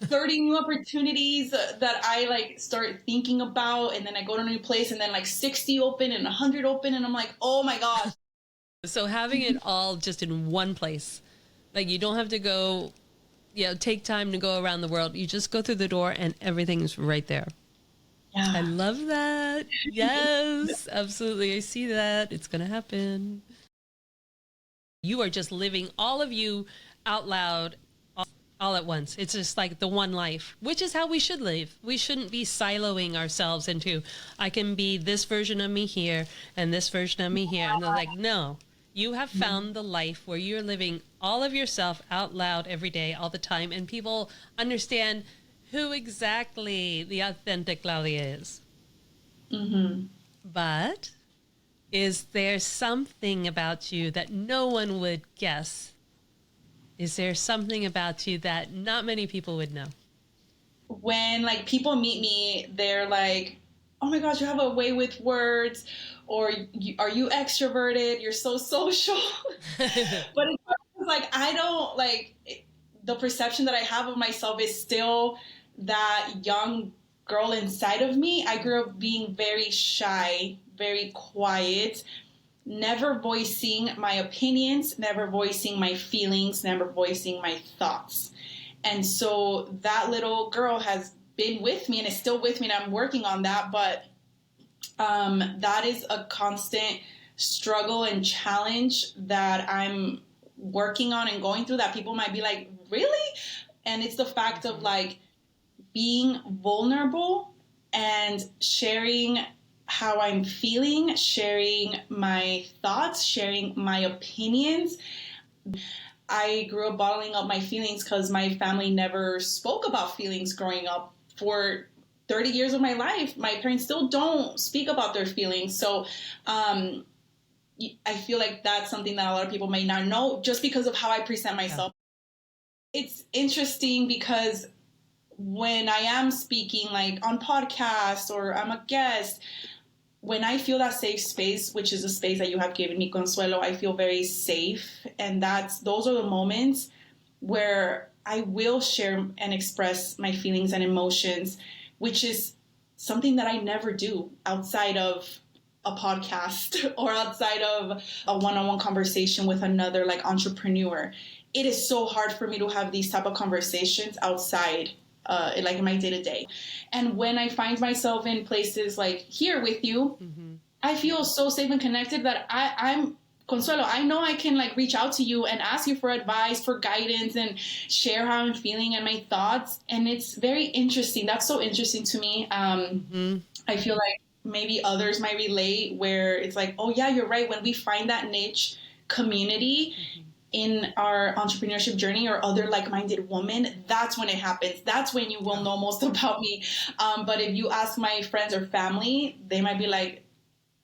30 new opportunities that I like start thinking about. And then I go to a new place and then like 60 open and 100 open. And I'm like, oh my gosh. So having it all just in one place, like you don't have to go, take time to go around the world. You just go through the door and everything's right there. Yeah. I love that. Yes, absolutely. I see that. It's going to happen. You are just living all of you out loud all at once. It's just like the one life, which is how we should live. We shouldn't be siloing ourselves into, I can be this version of me here and this version of me here. And they're like, no, you have found the life where you're living all of yourself out loud every day, all the time. And people understand who exactly the authentic Claudia is. Mm-hmm. But is there something about you that no one would guess? Is there something about you that not many people would know? When like people meet me, they're like, oh my gosh, you have a way with words, or are you extroverted? You're so social. But it's like, I don't like, the perception that I have of myself is still that young girl inside of me. I grew up being very shy, very quiet, never voicing my opinions, never voicing my feelings, never voicing my thoughts. And so that little girl has been with me and is still with me, and I'm working on that. But that is a constant struggle and challenge that I'm working on and going through, that people might be like, really? And it's the fact of like being vulnerable and sharing how I'm feeling, sharing my thoughts, sharing my opinions. I grew up bottling up my feelings because my family never spoke about feelings growing up. For 30 years of my life, my parents still don't speak about their feelings. So I feel like that's something that a lot of people may not know just because of how I present myself. Yeah. It's interesting because when I am speaking like on podcasts or I'm a guest, when I feel that safe space, which is a space that you have given me, Consuelo, I feel very safe. And those are the moments where I will share and express my feelings and emotions, which is something that I never do outside of a podcast or outside of a one-on-one conversation with another like entrepreneur. It is so hard for me to have these type of conversations outside like in my day-to-day. And when I find myself in places like here with you, mm-hmm. I feel so safe and connected that I'm Consuelo, I know I can like reach out to you and ask you for advice, for guidance, and share how I'm feeling and my thoughts. And it's very interesting. That's so interesting to me. Mm-hmm. I feel like maybe others might relate, where it's like, oh yeah, you're right. When we find that niche community, mm-hmm. in our entrepreneurship journey or other like-minded women, that's when it happens. That's when you will know most about me. But if you ask my friends or family, they might be like,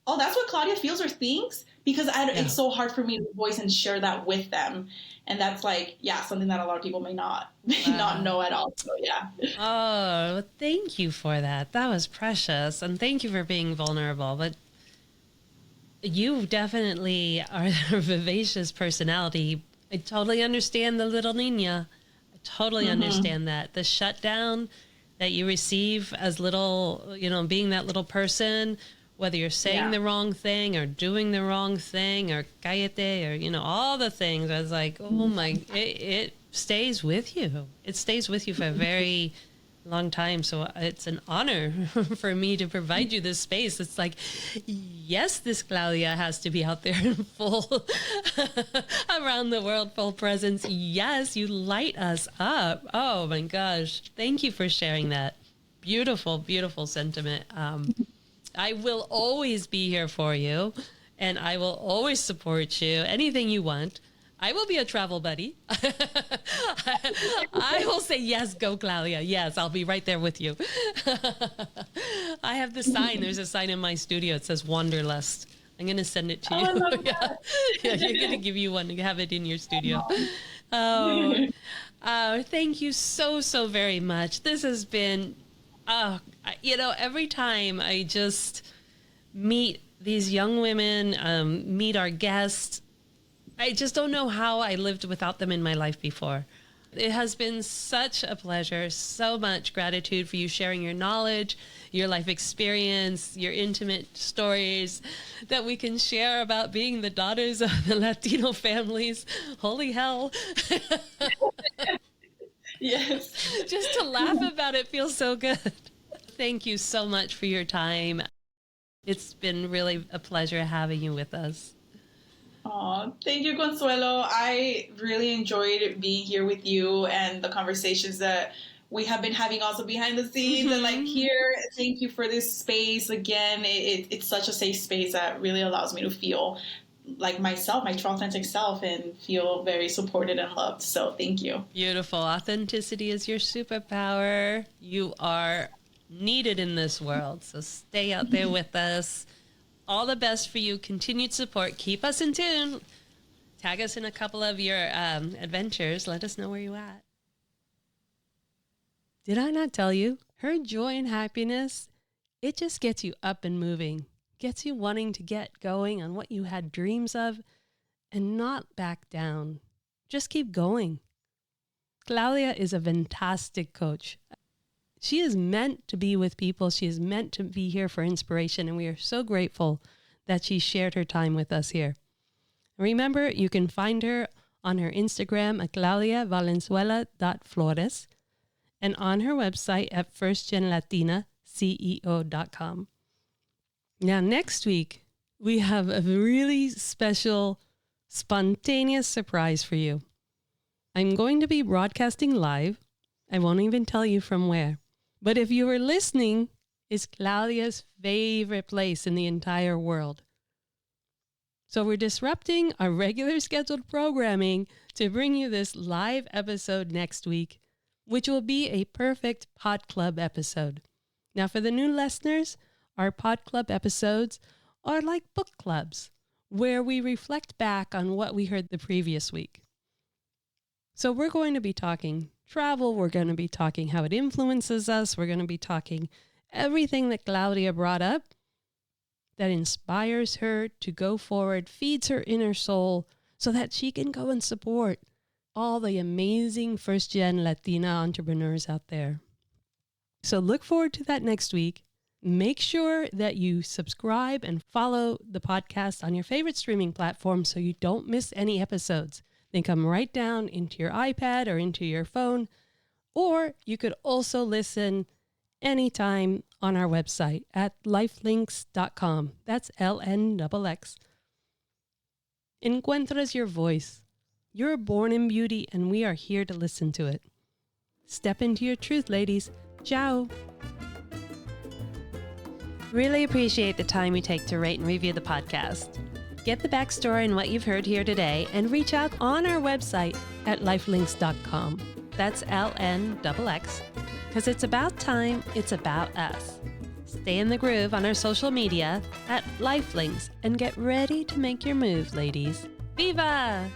oh, that's what Claudia feels or thinks? Because it's so hard for me to voice and share that with them. And that's like, something that a lot of people may not know at all. So yeah. Oh, thank you for that. That was precious. And thank you for being vulnerable. But You definitely are a vivacious personality. I totally understand the little Nina. I totally understand that. The shutdown that you receive as little, being that little person, whether you're saying the wrong thing or doing the wrong thing or cállate or, all the things. I was like, oh my, it stays with you. It stays with you for a very long time. So it's an honor for me to provide you this space. It's like, yes, this Claudia has to be out there in full around the world, full presence. Yes, you light us up. Oh my gosh. Thank you for sharing that. Beautiful, beautiful sentiment. I will always be here for you, and I will always support you. Anything you want. I will be a travel buddy. I will say, yes, go, Claudia. Yes, I'll be right there with you. I have the sign. There's a sign in my studio. It says Wanderlust. I'm going to send it to you. I love that. Yeah, you're going to give you one to have it in your studio. Thank you so, so very much. This has been, every time I just meet these young women, meet our guests, I just don't know how I lived without them in my life before. It has been such a pleasure, so much gratitude for you sharing your knowledge, your life experience, your intimate stories that we can share about being the daughters of the Latino families. Holy hell. Yes. Just to laugh about it feels so good. Thank you so much for your time. It's been really a pleasure having you with us. Oh, thank you, Consuelo. I really enjoyed being here with you and the conversations that we have been having also behind the scenes and like here. Thank you for this space. Again, it's such a safe space that really allows me to feel like myself, my true authentic self, and feel very supported and loved. So thank you. Beautiful. Authenticity is your superpower. You are needed in this world. So stay out there with us. All the best for you. Continued support. Keep us in tune. Tag us in a couple of your adventures. Let us know where you're at. Did I not tell you? Her joy and happiness, it just gets you up and moving. Gets you wanting to get going on what you had dreams of and not back down. Just keep going. Claudia is a fantastic coach. She is meant to be with people. She is meant to be here for inspiration, and we are so grateful that she shared her time with us here. Remember, you can find her on her Instagram at claudiavalenzuela.flores and on her website at firstgenlatinaceo.com. Now, next week, we have a really special, spontaneous surprise for you. I'm going to be broadcasting live. I won't even tell you from where. But if you were listening, it's Claudia's favorite place in the entire world. So we're disrupting our regular scheduled programming to bring you this live episode next week, which will be a perfect Pod Club episode. Now, for the new listeners, our Pod Club episodes are like book clubs, where we reflect back on what we heard the previous week. So we're going to be talking travel. We're going to be talking how it influences us. We're going to be talking everything that Claudia brought up that inspires her to go forward, feeds her inner soul so that she can go and support all the amazing first-gen Latina entrepreneurs out there. So look forward to that next week. Make sure that you subscribe and follow the podcast on your favorite streaming platform so you don't miss any episodes. They come right down into your iPad or into your phone, or you could also listen anytime on our website at lifelinks.com. That's LNXX. Encuentras your voice. You're born in beauty, and we are here to listen to it. Step into your truth, ladies. Ciao. Really appreciate the time you take to rate and review the podcast. Get the backstory and what you've heard here today and reach out on our website at lifelinks.com. That's LNXX. Because it's about time, it's about us. Stay in the groove on our social media at Lifelinks and get ready to make your move, ladies. Viva!